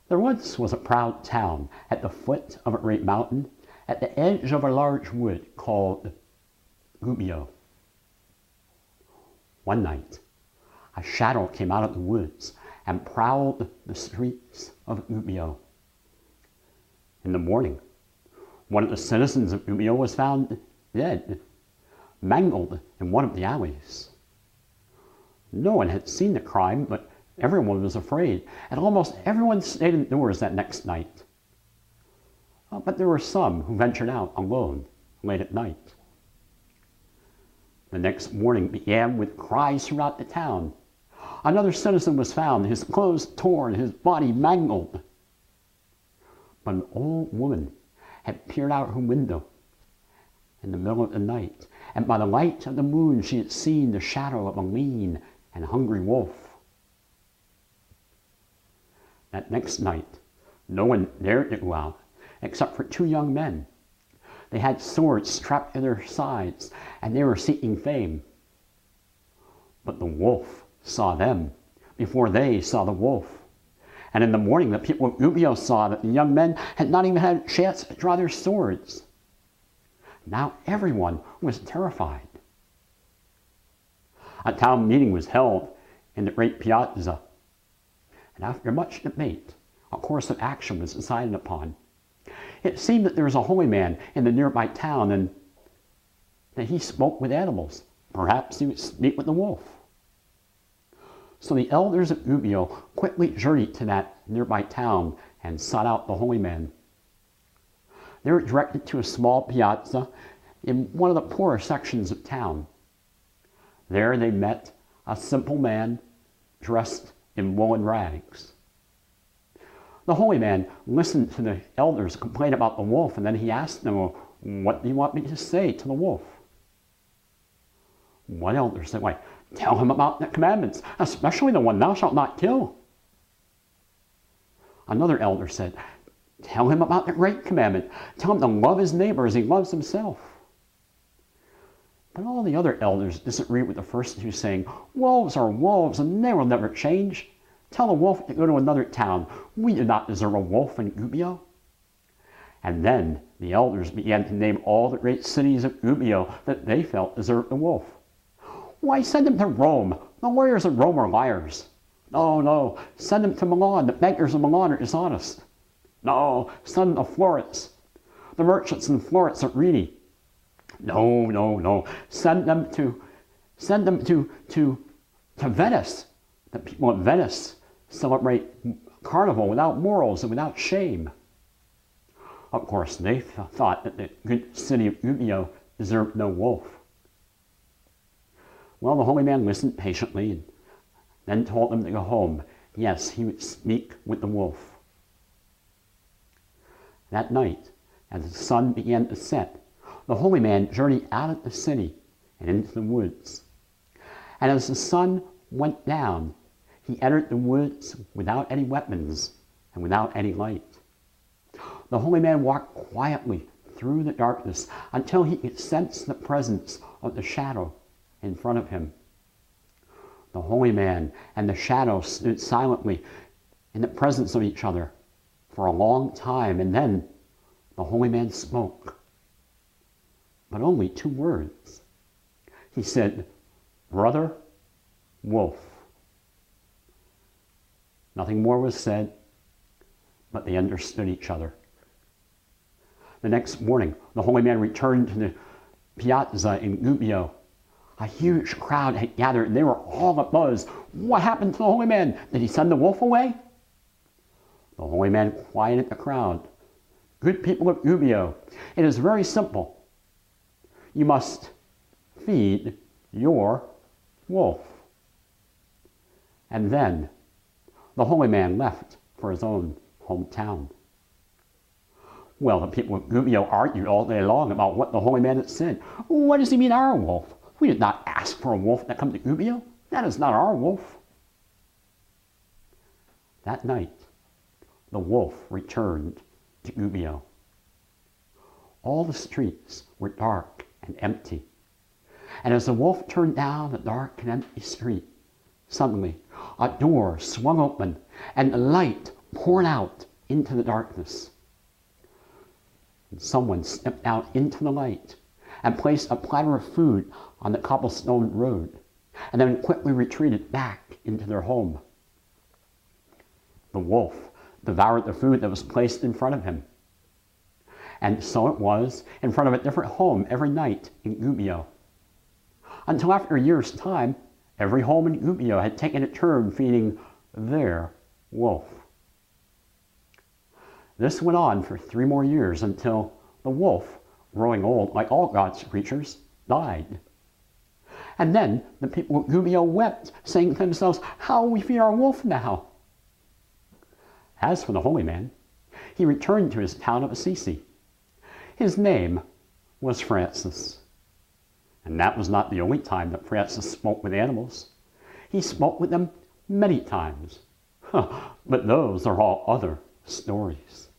There once was a proud town at the foot of a great mountain, at the edge of a large wood called Gubbio. One night, a shadow came out of the woods and prowled the streets of Gubbio. In the morning, one of the citizens of Gubbio was found dead, mangled in one of the alleys. No one had seen the crime, but everyone was afraid, and almost everyone stayed indoors that next night. But there were some who ventured out alone late at night. The next morning began with cries throughout the town. Another citizen was found, his clothes torn, his body mangled. But an old woman had peered out her window in the middle of the night, and by the light of the moon she had seen the shadow of a lean and hungry wolf. That next night, no one dared to go out except for two young men. They had swords strapped to their sides, and they were seeking fame. But the wolf saw them before they saw the wolf. And in the morning, the people of Gubbio saw that the young men had not even had a chance to draw their swords. Now everyone was terrified. A town meeting was held in the great piazza, and after much debate, a course of action was decided upon. It seemed that there was a holy man in the nearby town, and that he spoke with animals. Perhaps he would speak with the wolf. So the elders of Gubbio quickly journeyed to that nearby town and sought out the holy man. They were directed to a small piazza in one of the poorer sections of town. There they met a simple man dressed in woolen rags. The holy man listened to the elders complain about the wolf, and then he asked them, "Well, what do you want me to say to the wolf?" One elder said, "Why, tell him about the commandments, especially the one, 'Thou shalt not kill.'" Another elder said, "Tell him about the great commandment. Tell him to love his neighbor as he loves himself." But all the other elders disagreed with the first two, saying, "Wolves are wolves, and they will never change. Tell the wolf to go to another town. We do not deserve a wolf in Gubbio." And then the elders began to name all the great cities of Gubbio that they felt deserved a wolf. "Why, send him to Rome. The lawyers of Rome are liars." No, send him to Milan. The bankers of Milan are dishonest." "No, send him to Florence. The merchants in Florence are greedy." No, send them to Venice. The people of Venice celebrate carnival without morals and without shame." Of course, they thought that the good city of Gubbio deserved no wolf. Well, the holy man listened patiently and then told them to go home. Yes, he would speak with the wolf. That night, as the sun began to set, the holy man journeyed out of the city and into the woods. And as the sun went down, he entered the woods without any weapons and without any light. The holy man walked quietly through the darkness until he could sense the presence of the shadow in front of him. The holy man and the shadow stood silently in the presence of each other for a long time, and then the holy man spoke. But only 2 words. He said, "Brother Wolf." Nothing more was said, but they understood each other. The next morning, the holy man returned to the piazza in Gubbio. A huge crowd had gathered, and they were all abuzz. What happened to the holy man? Did he send the wolf away? The holy man quieted the crowd. "Good people of Gubbio, it is very simple. You must feed your wolf." And then the holy man left for his own hometown. Well, the people of Gubbio argued all day long about what the holy man had said. "What does he mean, our wolf? We did not ask for a wolf to come to Gubbio. That is not our wolf." That night, the wolf returned to Gubbio. All the streets were dark and empty. And as the wolf turned down the dark and empty street, suddenly a door swung open and the light poured out into the darkness. And someone stepped out into the light and placed a platter of food on the cobblestone road, and then quickly retreated back into their home. The wolf devoured the food that was placed in front of him. And so it was in front of a different home every night in Gubbio. Until after a year's time, every home in Gubbio had taken a turn feeding their wolf. This went on for 3 more years until the wolf, growing old like all God's creatures, died. And then the people of Gubbio wept, saying to themselves, "How will we feed our wolf now?" As for the holy man, he returned to his town of Assisi. His name was Francis. And that was not the only time that Francis spoke with animals. He spoke with them many times. But those are all other stories.